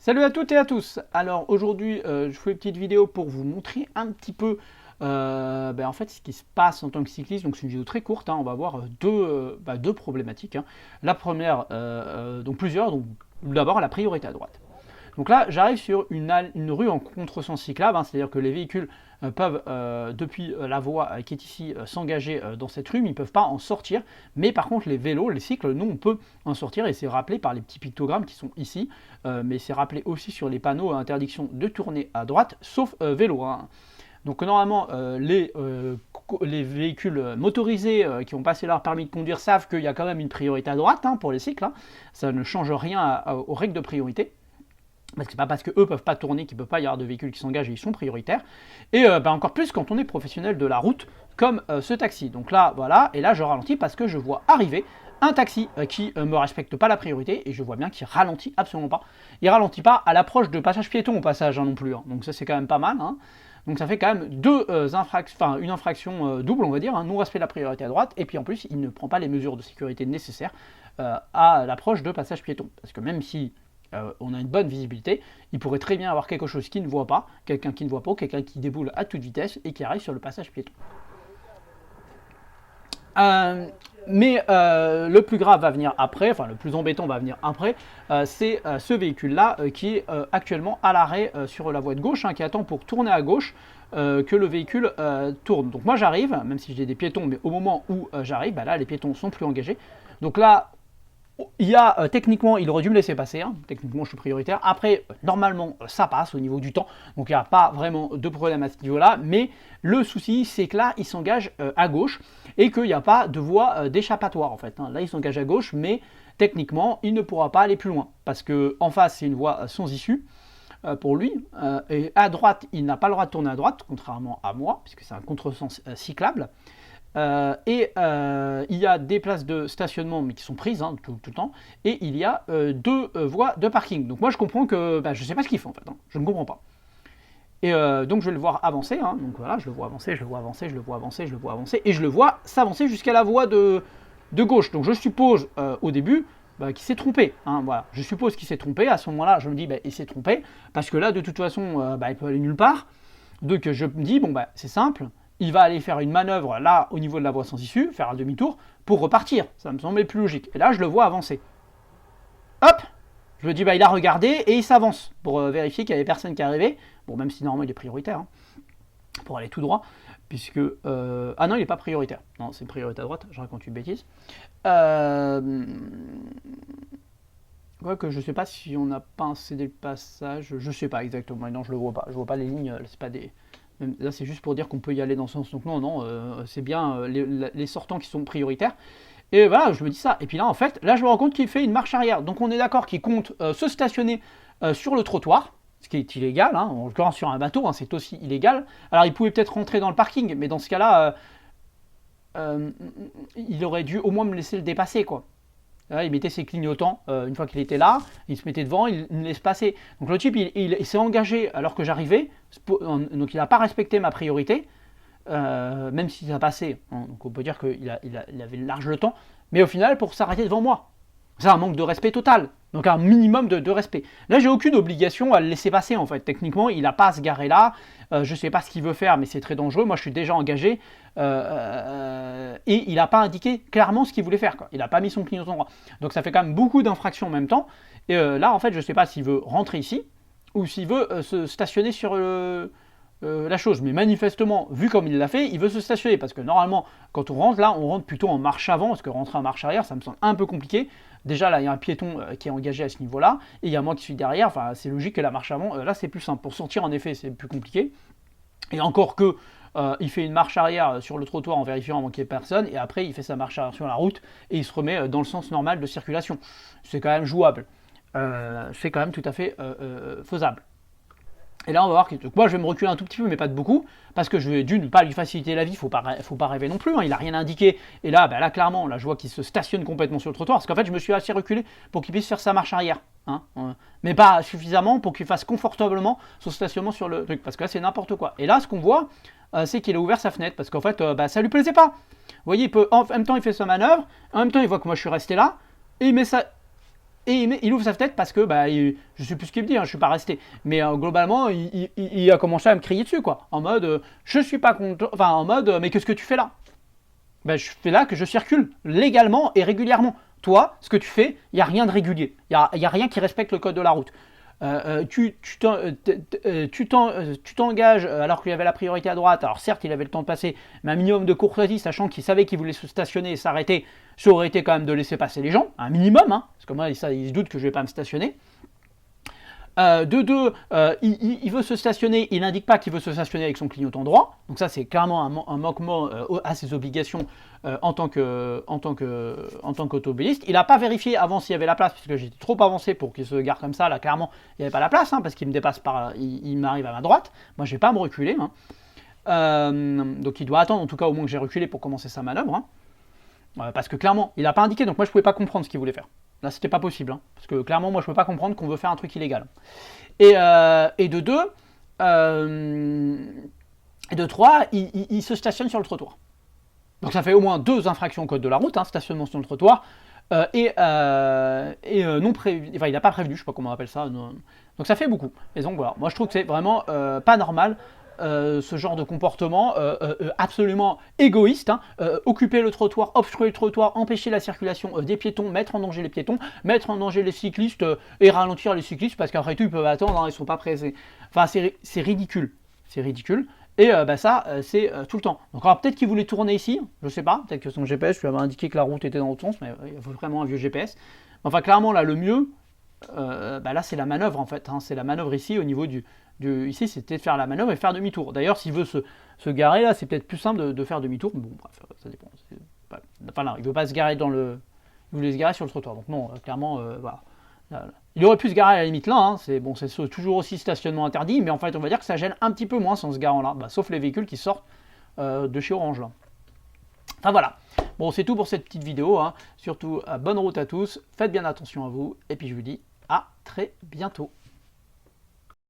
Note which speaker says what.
Speaker 1: Salut à toutes et à tous. Alors aujourd'hui, je fais une petite vidéo pour vous montrer un petit peu en fait ce qui se passe en tant que cycliste. Donc c'est une vidéo très courte, hein. On va voir deux problématiques, hein. La première, donc plusieurs. Donc d'abord la priorité à droite. Donc là, j'arrive sur une rue en contresens cyclable, hein, c'est-à-dire que les véhicules peuvent, depuis la voie qui est ici, s'engager dans cette rue, mais ils ne peuvent pas en sortir. Mais par contre, les vélos, les cycles, nous, on peut en sortir, et c'est rappelé par les petits pictogrammes qui sont ici, mais c'est rappelé aussi sur les panneaux interdiction de tourner à droite, sauf vélo, hein. Donc normalement, les véhicules motorisés qui ont passé leur permis de conduire savent qu'il y a quand même une priorité à droite, hein, pour les cycles, hein. Ça ne change rien aux règles de priorité. Parce que c'est pas parce qu'eux ne peuvent pas tourner qu'il ne peut pas y avoir de véhicules qui s'engagent et ils sont prioritaires. Et encore plus quand on est professionnel de la route, comme ce taxi. Donc là, voilà, et là je ralentis parce que je vois arriver un taxi qui ne me respecte pas la priorité, et je vois bien qu'il ralentit absolument pas. Il ralentit pas à l'approche de passage piéton au passage, hein, non plus, hein. Donc ça c'est quand même pas mal, hein. Donc ça fait quand même une infraction double, on va dire, hein, non-respect de la priorité à droite, et puis en plus il ne prend pas les mesures de sécurité nécessaires à l'approche de passage piéton. Parce que même si on a une bonne visibilité, il pourrait très bien avoir quelque chose qui ne voit pas, quelqu'un qui ne voit pas, ou quelqu'un qui déboule à toute vitesse et qui arrive sur le passage piéton. Le plus grave va venir après, enfin le plus embêtant va venir après, c'est ce véhicule-là qui est actuellement à l'arrêt sur la voie de gauche, hein, qui attend pour tourner à gauche, que le véhicule tourne. Donc moi j'arrive, même si j'ai des piétons, mais au moment où j'arrive, là les piétons sont plus engagés. Donc là, il y a techniquement, il aurait dû me laisser passer, hein. Techniquement je suis prioritaire. Après, normalement ça passe au niveau du temps, donc il n'y a pas vraiment de problème à ce niveau-là. Mais le souci, c'est que là il s'engage à gauche et qu'il n'y a pas de voie d'échappatoire en fait, hein. Là il s'engage à gauche, mais techniquement il ne pourra pas aller plus loin parce que en face c'est une voie sans issue pour lui, et à droite il n'a pas le droit de tourner à droite, contrairement à moi, puisque c'est un contresens cyclable. Il y a des places de stationnement mais qui sont prises, hein, tout le temps, et il y a deux voies de parking. Donc moi je comprends que je ne sais pas ce qu'il fait en fait, hein. Je ne comprends pas. Et donc je vais le voir avancer, hein. Donc voilà, je le vois avancer, je le vois avancer, je le vois avancer, je le vois avancer, et je le vois s'avancer jusqu'à la voie de gauche. Donc je suppose au début qu'il s'est trompé, hein, voilà. Je suppose qu'il s'est trompé. À ce moment-là, je me dis il s'est trompé parce que là de toute façon il peut aller nulle part. Donc je me dis c'est simple. Il va aller faire une manœuvre là au niveau de la voie sans issue, faire un demi-tour pour repartir. Ça me semblait plus logique. Et là, je le vois avancer. Hop, je me dis il a regardé et il s'avance pour vérifier qu'il n'y avait personne qui arrivait. Bon, même si normalement il est prioritaire, hein, pour aller tout droit, puisque ah non, il n'est pas prioritaire. Non, c'est une priorité à droite. Je raconte une bêtise. Quoique je sais pas si on n'a pas cédé le passage. Je sais pas exactement. Non, je le vois pas. Je vois pas les lignes. C'est pas des. Là, c'est juste pour dire qu'on peut y aller dans ce sens. Donc non, c'est bien les sortants qui sont prioritaires. Et voilà, je me dis ça. Et puis là, en fait, là, je me rends compte qu'il fait une marche arrière. Donc on est d'accord qu'il compte se stationner sur le trottoir, ce qui est illégal, hein. En l'occurrence sur un bateau, hein, c'est aussi illégal. Alors il pouvait peut-être rentrer dans le parking, mais dans ce cas-là, il aurait dû au moins me laisser le dépasser, quoi. Là, il mettait ses clignotants une fois qu'il était là, il se mettait devant, il me laisse passer. Donc le type, il s'est engagé alors que j'arrivais, donc il n'a pas respecté ma priorité, même si ça passait, hein. Donc on peut dire qu'il avait large le temps, mais au final, pour s'arrêter devant moi. C'est un manque de respect total, donc un minimum de respect. Là, j'ai aucune obligation à le laisser passer en fait. Techniquement, il n'a pas à se garer là. Je ne sais pas ce qu'il veut faire, mais c'est très dangereux. Moi, je suis déjà engagé et il n'a pas indiqué clairement ce qu'il voulait faire, quoi. Il n'a pas mis son clignotant droit. Donc, ça fait quand même beaucoup d'infractions en même temps. Et là, en fait, je ne sais pas s'il veut rentrer ici ou s'il veut se stationner sur la chose. Mais manifestement, vu comme il l'a fait, il veut se stationner parce que normalement, quand on rentre là, on rentre plutôt en marche avant parce que rentrer en marche arrière, ça me semble un peu compliqué. Déjà là, il y a un piéton qui est engagé à ce niveau-là, et il y a moi qui suis derrière. Enfin, c'est logique que la marche avant, là, c'est plus simple. Pour sortir, en effet, c'est plus compliqué. Et encore que, il fait une marche arrière sur le trottoir en vérifiant avant qu'il n'y ait personne, et après, il fait sa marche arrière sur la route, et il se remet dans le sens normal de circulation. C'est quand même jouable. C'est quand même tout à fait faisable. Et là, on va voir que moi, je vais me reculer un tout petit peu, mais pas de beaucoup, parce que je vais d'une pas lui faciliter la vie, faut pas rêver non plus, hein, il a rien indiqué. Et là, là clairement, là, je vois qu'il se stationne complètement sur le trottoir, parce qu'en fait, je me suis assez reculé pour qu'il puisse faire sa marche arrière, hein, mais pas suffisamment pour qu'il fasse confortablement son stationnement sur le truc, parce que là, c'est n'importe quoi. Et là, ce qu'on voit, c'est qu'il a ouvert sa fenêtre, parce qu'en fait, ça lui plaisait pas. Vous voyez, en même temps, il fait sa manœuvre, en même temps, il voit que moi, je suis resté là, et il met ça. Et il ouvre sa fenêtre parce que, je sais plus ce qu'il me dit, hein, je suis pas resté. Mais globalement, il a commencé à me crier dessus, quoi. En mode, je suis pas content. Enfin, en mode, mais qu'est-ce que tu fais là? Je fais là que je circule légalement et régulièrement. Toi, ce que tu fais, il n'y a rien de régulier. Il n'y a rien qui respecte le code de la route. Tu t'engages alors qu'il avait la priorité à droite. Alors certes, il avait le temps de passer, mais un minimum de courtoisie, sachant qu'il savait qu'il voulait se stationner et s'arrêter, ça aurait été quand même de laisser passer les gens, un minimum, hein, parce que moi, il se doute que je ne vais pas me stationner. De deux, il veut se stationner, il n'indique pas qu'il veut se stationner avec son clignotant droit. Donc ça, c'est clairement un manquement à ses obligations en tant qu'automobiliste. Il n'a pas vérifié avant s'il y avait la place, puisque j'étais trop avancé pour qu'il se gare comme ça. Là, clairement, il n'y avait pas la place, hein, parce qu'il me dépasse il m'arrive à ma droite. Moi, je ne vais pas me reculer. Hein. Donc il doit attendre, en tout cas, au moins que j'ai reculé pour commencer sa manœuvre. Hein. Parce que clairement, il n'a pas indiqué, donc moi, je ne pouvais pas comprendre ce qu'il voulait faire. Là, c'était pas possible, hein, parce que clairement, moi, je peux pas comprendre qu'on veut faire un truc illégal. Et de deux, et de trois, il se stationne sur le trottoir. Donc ça fait au moins 2 infractions au code de la route, hein, stationnement sur le trottoir, non prévu. Enfin, il n'a pas prévenu, je sais pas comment on appelle ça. Non. Donc ça fait beaucoup. Et donc voilà, moi je trouve que c'est vraiment pas normal. Ce genre de comportement absolument égoïste, hein, occuper le trottoir, obstruer le trottoir, empêcher la circulation des piétons, mettre en danger les piétons, mettre en danger les cyclistes et ralentir les cyclistes parce qu'après tout ils peuvent attendre, hein, ils ne sont pas pressés. Enfin c'est ridicule, c'est ridicule. Et ça, c'est tout le temps. Donc alors peut-être qu'il voulait tourner ici, je sais pas, peut-être que son GPS lui avait indiqué que la route était dans l'autre sens, mais il faut vraiment un vieux GPS. Enfin clairement là le mieux, là c'est la manœuvre en fait, hein, c'est la manœuvre ici au niveau ici c'était de faire la manœuvre et faire demi-tour. D'ailleurs s'il veut se garer là, c'est peut-être plus simple de faire demi-tour, bon bref, ça dépend. Enfin là, il veut pas se garer il voulait se garer sur le trottoir, donc non, clairement, voilà. Là. Il aurait pu se garer à la limite là, hein, c'est toujours aussi stationnement interdit, mais en fait on va dire que ça gêne un petit peu moins sans se garant là, sauf les véhicules qui sortent de chez Orange là. Enfin voilà, bon c'est tout pour cette petite vidéo, hein. Surtout bonne route à tous, faites bien attention à vous, et puis je vous dis à très bientôt.